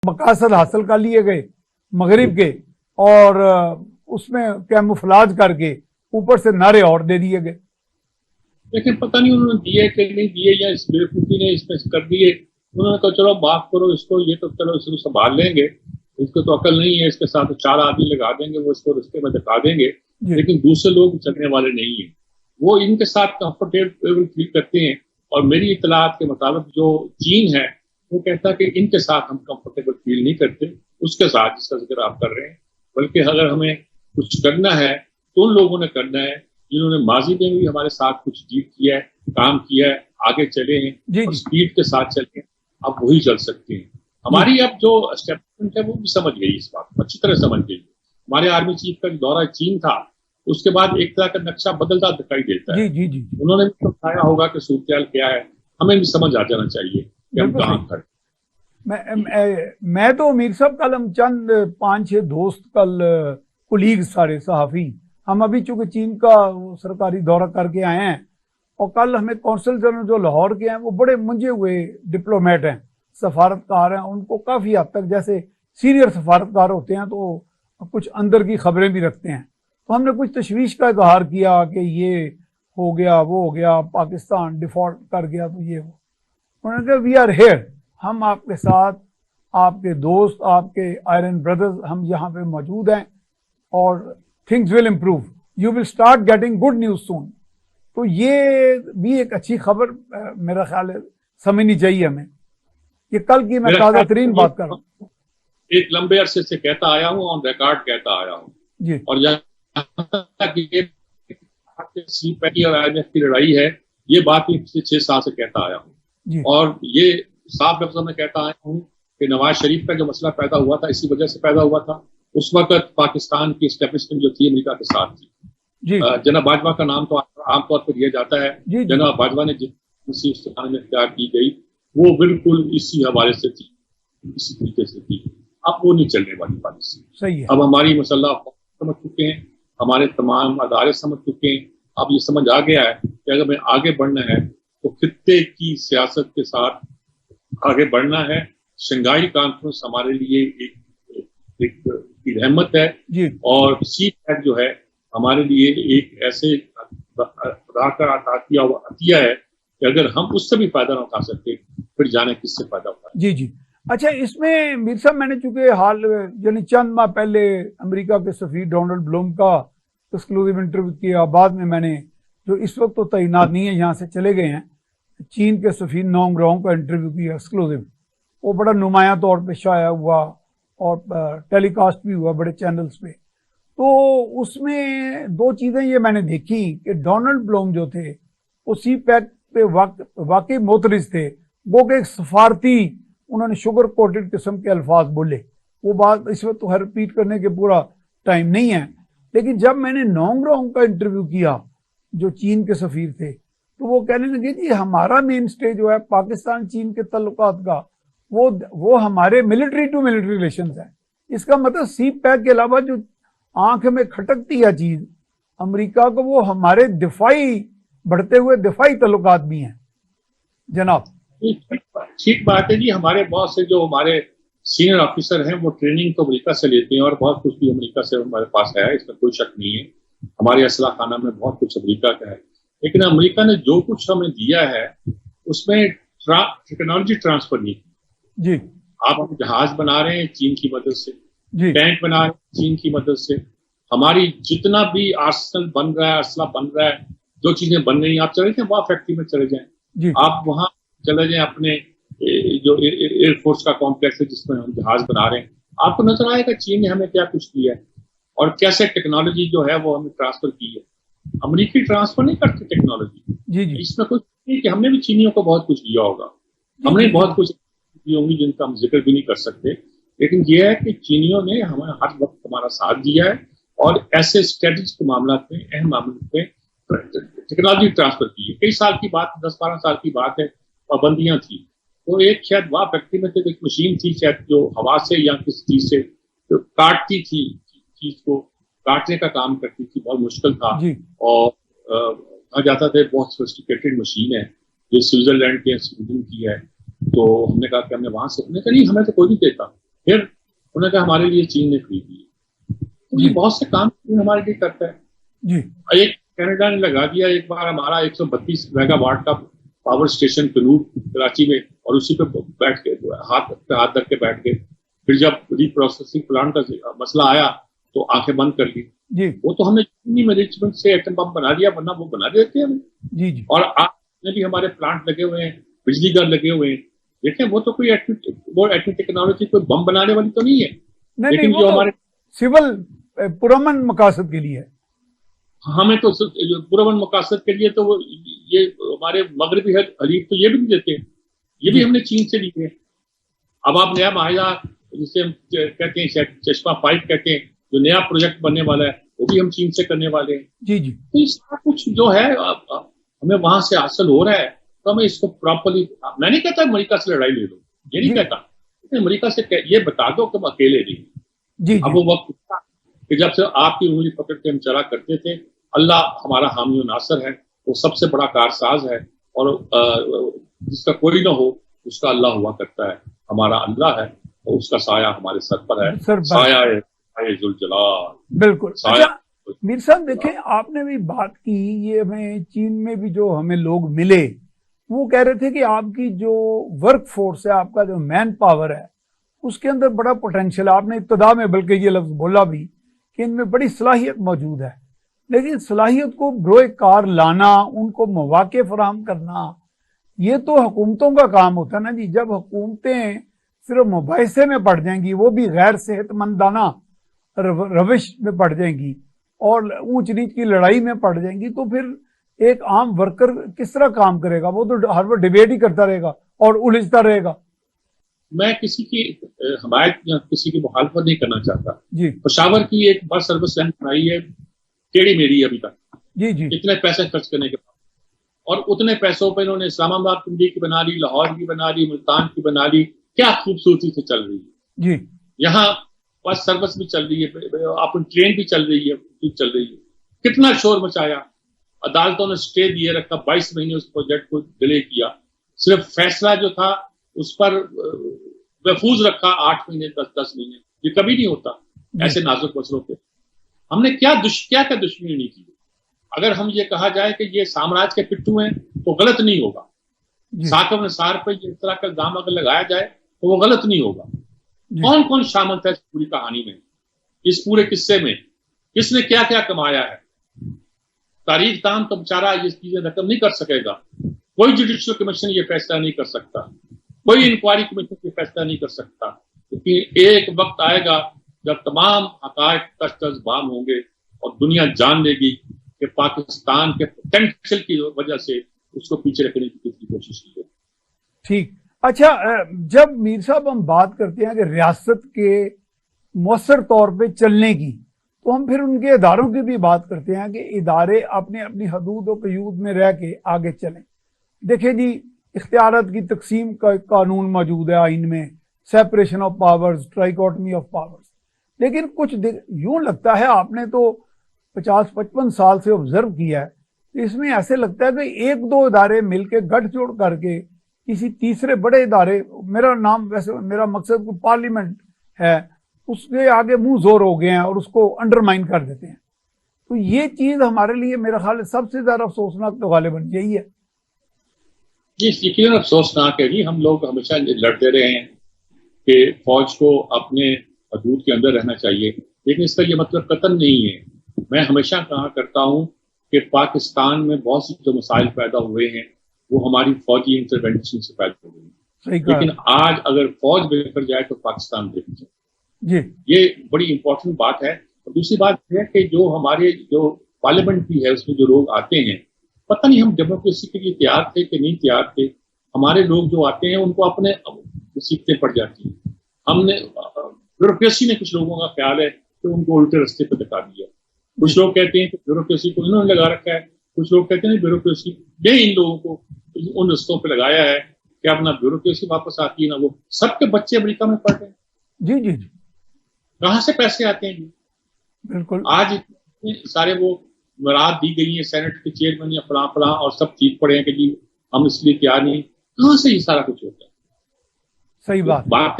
मकासद हासिल कर लिए गए मगरिब के, और उसमें कैमोफ्लाज करके ऊपर से नारे और दे दिए गए। लेकिन पता नहीं उन्होंने दिए कि नहीं दिए, या इस बेवकूफी ने इसमें कर दिए। उन्होंने कहा चलो माफ करो इसको, ये तो चलो इसको संभाल लेंगे, इसको तो अकल नहीं है, इसके साथ 4 आदमी लगा देंगे, वो इसको रिश्ते में दिखा देंगे। लेकिन दूसरे लोग चलने वाले नहीं है, वो इनके साथ कंफर्टेबल फील करते हैं। और मेरी इतलात के मुताबिक जो चीन है वो कहता है कि इनके साथ हम कंफर्टेबल फील नहीं करते, उसके साथ जिसका जिक्र आप कर रहे हैं। बल्कि अगर हमें कुछ करना है तो उन लोगों ने करना है जिन्होंने माजी में भी हमारे साथ कुछ डील किया है, काम किया है, आगे चले हैं और स्पीड के साथ चले हैं, अब वही चल सकते हैं। हमारी अब जो एस्टेब्लिशमेंट है वो भी समझ गई, इस बात को अच्छी तरह समझ गई। हमारे आर्मी चीफ का दौरा चीन था, उसके बाद एक तरह का नक्शा बदलता दिखाई देता है। जी। उन्होंने भी समझाया होगा कि सूरत क्या है, हमें भी समझ आ जाना चाहिए कि हम कहाँ खड़े। मैं तो मीर साहब कल हम चंद 5-6 दोस्त कल कुलीग सारे सहाफ़ी, हम अभी चूंकि चीन का सरकारी दौरा करके आए हैं, और कल हमें कौंसल जनरल जो लाहौर के हैं वो बड़े मुंझे हुए डिप्लोमेट हैं, सफारतकार हैं, उनको काफ़ी हद तक जैसे सीनियर सफारतकार होते हैं तो कुछ अंदर की खबरें भी रखते हैं। तो हमने कुछ तशवीश का इजहार किया कि ये हो गया, वो हो गया, पाकिस्तान डिफॉल्ट कर गया, तो ये वो। उन्होंने कहा वी आर हेयर, हम आपके साथ, आपके दोस्त, आपके आयरन ब्रदर्स, हम यहाँ पे मौजूद हैं और things will improve, you will start getting good news soon. तो ये भी एक अच्छी खबर मेरा ख्याल है समझनी चाहिए हमें। ये कल की मैं ताज़ा तरीन बात कर रहा हूँ, एक लंबे अरसे से कहता आया हूँ, ऑन रिकॉर्ड कहता आया हूँ जी। और सीपैटी और IMF की लड़ाई है, ये बात पिछले 6 साल से कहता आया हूँ। और ये साफ लफ्जों में कहता आया हूँ कि नवाज शरीफ का जो मसला पैदा हुआ था इसी वजह से पैदा हुआ था। उस वक्त पाकिस्तान की एस्टेब्लिशमेंट जो थी अमेरिका के साथ थी। जनाब बाजवा का नाम तो आमतौर पर लिया जाता है। जनाब बाजवा ने जिस में इख्तियार की गई वो बिल्कुल इसी हवाले से थी, इसी तरीके से थी। अब वो नहीं चलने वाली पॉलिसी। सही है। अब हमारी मसला समझ चुके हैं, हमारे तमाम अदारे समझ चुके हैं। अब ये समझ आ गया है कि अगर हमें आगे बढ़ना है तो खित्ते की सियासत के साथ आगे बढ़ना है। शंघाई कॉन्फ्रेंस हमारे लिए एक रहमत है और CPEC जो है हमारे लिए एक ऐसे खुदा का अतिया है कि अगर हम उससे भी फायदा ना उठा सकते फिर जाने किससे फायदा उठा। जी। अच्छा, इसमें मीर साहब मैंने चूंकि हाल यानी चंद माह पहले अमेरिका के सफीर डोनाल्ड ब्लूम का एक्सक्लूसिव इंटरव्यू किया, बाद में मैंने जो इस वक्त तो तैनात नहीं है, यहाँ से चले गए हैं, चीन के सफीर नोंग रोंग का इंटरव्यू किया एक्सक्लूसिव। वो बड़ा नुमाया तौर पे शाया हुआ और टेलीकास्ट भी हुआ बड़े चैनल्स पे। तो उसमें 2 चीज़ें ये मैंने देखी कि डोनाल्ड ब्लूम जो थे वो CPEC पे वाकई मोतरिज थे, वो कि एक सफारती उन्होंने शुगर कोटेड किस्म के अल्फाज बोले। वो बात इस वक्त तो हर रिपीट करने के पूरा टाइम नहीं है, लेकिन जब मैंने नोंग रोंग का इंटरव्यू किया जो चीन के सफीर थे, तो वो कहने लगे जी हमारा मेन स्टे जो है पाकिस्तान चीन के तल्लुकात का वो हमारे मिलिट्री टू मिलिट्री रिलेशंस है। इसका मतलब CPEC के अलावा जो आंख में खटकती है चीज अमेरिका को, वो हमारे दिफाई बढ़ते हुए दिफाई तल्लुकात भी हैं जनाब। ठीक बात है जी। हमारे बहुत से जो हमारे सीनियर ऑफिसर हैं वो ट्रेनिंग तो अमेरिका से लेते हैं और बहुत कुछ भी अमेरिका से हमारे पास है, इसमें कोई शक नहीं है। हमारे असला खाना में बहुत कुछ अमेरिका का है, लेकिन अमेरिका ने जो कुछ हमें दिया है उसमें टेक्नोलॉजी ट्रांसफर नहीं जी। आप जहाज बना रहे हैं चीन की मदद से, टैंक बना रहे हैं चीन की मदद से, हमारी जितना भी आर्सेनल बन रहा है, असला बन रहा है, जो चीजें बन रही हैं, आप चले जाए वहां फैक्ट्री में चले जाएं, आप वहां चले जाएं अपने जो एयरफोर्स का कॉम्प्लेक्स है जिसमें हम जहाज बना रहे हैं, आपको नजर आएगा चीन ने हमें क्या कुछ दिया है और कैसे टेक्नोलॉजी जो है वो हमें ट्रांसफर की है। अमेरिकी ट्रांसफर नहीं करते टेक्नोलॉजी। इसमें कुछ नहीं कि हमने भी चीनियों को बहुत कुछ दिया होगा, हमने बहुत कुछ दी होंगी जिनका हम जिक्र भी नहीं कर सकते, लेकिन यह है कि चीनियों ने हमें हर वक्त हमारा साथ दिया है और ऐसे स्ट्रेटेजिक मामला में, अहम मामलों में टेक्नोलॉजी ट्रांसफर की है। कई साल की बात, 10-12 साल की बात है, पाबंदियां थी, तो एक शायद वहां फैक्ट्री में एक मशीन थी शायद जो हवा से या किसी चीज से तो काटती थी, चीज को काटने का काम करती थी, बहुत मुश्किल था और कहा जाता था बहुत सोफिस्टिकेटेड मशीन है, ये स्विट्जरलैंड के स्वीडन की है। तो हमने कहा कि हमने वहां से, हमने कहा नहीं हमें तो कोई नहीं देता, پھر انہوں نے کہا ہمارے لیے چین نے خرید لی. تو یہ بہت سے کام ہمارے لیے کرتا ہے. جی ایک کینیڈا نے لگا دیا ایک بار ہمارا 132 میگا واٹ کا پاور اسٹیشن کنور کراچی میں, اور اسی پہ بیٹھ کے ہاتھ رکھ کے بیٹھ گئے. پھر جب ری پروسیسنگ پلانٹ کا مسئلہ آیا تو آنکھیں بند کر لی. جی وہ تو ہم نے مینجمنٹ سے ایٹم بم بنا دیا, ورنہ وہ بنا دیتے ہیں. جی جی اور آپ نے بھی ہمارے پلانٹ لگے ہوئے ہیں, بجلی گھر لگے ہوئے ہیں. دیکھیں وہ تو کوئی ایٹمی ٹیکنالوجی کوئی بم بنانے والی تو نہیں ہے, لیکن جو ہمارے سول پرامن مقاصد کے لیے ہمیں تو پرامن مقاصد کے لیے تو یہ ہمارے مغربی حریف تو یہ بھی نہیں دیتے. یہ بھی ہم نے چین سے لیے. اب آپ نیا معاہدہ جسے ہم کہتے ہیں چشمہ 5 کہتے ہیں, جو نیا پروجیکٹ بننے والا ہے وہ بھی ہم چین سے کرنے والے ہیں. جی جی تو یہ سارا کچھ جو ہے ہمیں وہاں سے حاصل ہو رہا ہے, تو ہمیں اس کو پراپرلی, میں نہیں کہتا امریکہ سے لڑائی لے لو, یہ نہیں کہتا. امریکہ سے یہ بتا دو کہ ہم اکیلے نہیں. جی اب وہ وقت تھا کہ جب سے آپ کی انگلی پکڑ کے ہم چلا کرتے تھے. اللہ ہمارا حامی و ناصر ہے, وہ سب سے بڑا کارساز ہے, اور جس کا کوئی نہ ہو اس کا اللہ ہوا کرتا ہے. ہمارا اللہ ہے اور اس کا سایہ ہمارے سر پر ہے, سایہ ذوالجلال. بالکل. اچھا میر صاحب دیکھیں, آپ نے بھی بات کی, یہ ہمیں چین میں بھی جو ہمیں لوگ ملے وہ کہہ رہے تھے کہ آپ کی جو ورک فورس ہے, آپ کا جو مین پاور ہے, اس کے اندر بڑا پوٹینشیل ہے. آپ نے ابتدا میں بلکہ یہ لفظ بولا بھی کہ ان میں بڑی صلاحیت موجود ہے, لیکن صلاحیت کو بروئے کار لانا, ان کو مواقع فراہم کرنا, یہ تو حکومتوں کا کام ہوتا ہے نا جی. جب حکومتیں صرف مباحثے میں پڑ جائیں گی, وہ بھی غیر صحت مندانہ روش میں پڑ جائیں گی, اور اونچ نیچ کی لڑائی میں پڑ جائیں گی, تو پھر ایک عام ورکر کس طرح کام کرے گا؟ وہ تو ہر وقت ڈیبیٹ ہی کرتا رہے گا اور الجھتا رہے گا. میں کسی کی حمایت یا کسی کی مخالفت نہیں کرنا چاہتا. جی پشاور کی ایک بس سروس لائن بنائی ہے ٹیڑھی میری ابھی تک. جی جی اتنے پیسے خرچ کرنے کے بعد, اور اتنے پیسوں پہ انہوں نے اسلام آباد کنڈی کی بنا لی, لاہور کی بنا لی, ملتان کی بنا لی. کیا خوبصورتی سے چل رہی ہے. جی یہاں بس سروس بھی چل رہی ہے, اپن ٹرین بھی چل رہی ہے, چل رہی ہے. کتنا شور مچایا, عدالتوں نے اسٹے دیے رکھا, 22 مہینے اس پروجیکٹ کو ڈیلے کیا. صرف فیصلہ جو تھا اس پر محفوظ رکھا 8 مہینے 10 مہینے. یہ کبھی نہیں ہوتا ایسے نازک مسئلوں پہ. ہم نے کیا دشمنی نہیں کی. اگر ہم یہ کہا جائے کہ یہ سامراج کے پٹھو ہیں تو غلط نہیں ہوگا. ثاقب نثار پہ اس طرح کا الزام اگر لگایا جائے تو وہ غلط نہیں ہوگا. کون کون شامل تھا اس پوری کہانی میں, اس پورے قصے میں؟ کس نے کیا کیا کمایا ہے؟ تاریخ دان تو بیچارہ یہ چیزیں رقم نہیں کر سکے گا. کوئی جوڈیشل کمیشن یہ فیصلہ نہیں کر سکتا, کوئی انکوائری کمیشن یہ فیصلہ نہیں کر سکتا. کیونکہ ایک وقت آئے گا جب تمام حقائق تشخیص بام ہوں گے اور دنیا جان لے گی کہ پاکستان کے پوٹینشیل کی وجہ سے اس کو پیچھے رکھنے کی کوشش کی ہے. ٹھیک. اچھا, جب میر صاحب ہم بات کرتے ہیں کہ ریاست کے مؤثر طور پہ چلنے کی, تو ہم پھر ان کے اداروں کی بھی بات کرتے ہیں کہ ادارے اپنے اپنی حدود و قیود میں رہ کے آگے چلیں. دیکھیں جی, اختیارات کی تقسیم کا قانون موجود ہے آئین میں, separation of powers, trichotomy of powers. لیکن کچھ یوں لگتا ہے, آپ نے تو 50-55 سال سے آبزرو کیا ہے, اس میں ایسے لگتا ہے کہ 1-2 ادارے مل کے گٹھ جوڑ کر کے کسی تیسرے بڑے ادارے, میرا مقصد کو پارلیمنٹ ہے, اس کے آگے منہ زور ہو گئے ہیں اور اس کو انڈرمائن کر دیتے ہیں. تو یہ چیز ہمارے لیے میرا خیال ہے سب سے زیادہ افسوسناک تو غالباً یہی ہے. یقیناً افسوسناک ہے جی. ہم لوگ ہمیشہ لڑتے رہے ہیں کہ فوج کو اپنے حدود کے اندر رہنا چاہیے, لیکن اس کا یہ مطلب قطعاً نہیں ہے. میں ہمیشہ کہا کرتا ہوں کہ پاکستان میں بہت سے جو مسائل پیدا ہوئے ہیں وہ ہماری فوجی انٹرونشن سے پیدا ہوئے ہیں. لیکن آج اگر فوج بہتر جائے تو پاکستان بہتر جائے. جی, یہ بڑی امپورٹنٹ بات ہے. اور دوسری بات یہ ہے کہ جو ہمارے جو پارلیمنٹ بھی ہے اس میں جو لوگ آتے ہیں, پتہ نہیں ہم ڈیموکریسی کے لیے تیار تھے کہ نہیں تیار تھے. ہمارے لوگ جو آتے ہیں ان کو اپنے سیکھتے پڑ جاتی ہیں. ہم نے بیوروکریسی نے کچھ لوگوں کا خیال ہے کہ ان کو الٹے رستے پہ دکھا دیا. کچھ لوگ کہتے ہیں کہ بیوروکریسی کو انہوں نے لگا رکھا ہے, کچھ لوگ کہتے ہیں بیوروکریسی نے ان لوگوں کو ان رستوں پہ لگایا ہے کہ اب نہ بیوروکریسی واپس آتی ہے نہ وہ. سب کے بچے امریکہ میں پڑھ رہے ہیں. جی جی جی, کہاں سے پیسے آتے ہیں جی؟ بالکل. آج سارے وہ مراد دی گئی ہیں سینٹ کے چیئرمین یا فلاں فلاں, اور سب چیز پڑے ہیں کہ جی ہم اس لیے تیار نہیں. کہاں سے یہ سارا کچھ ہوتا ہے؟ صحیح بات.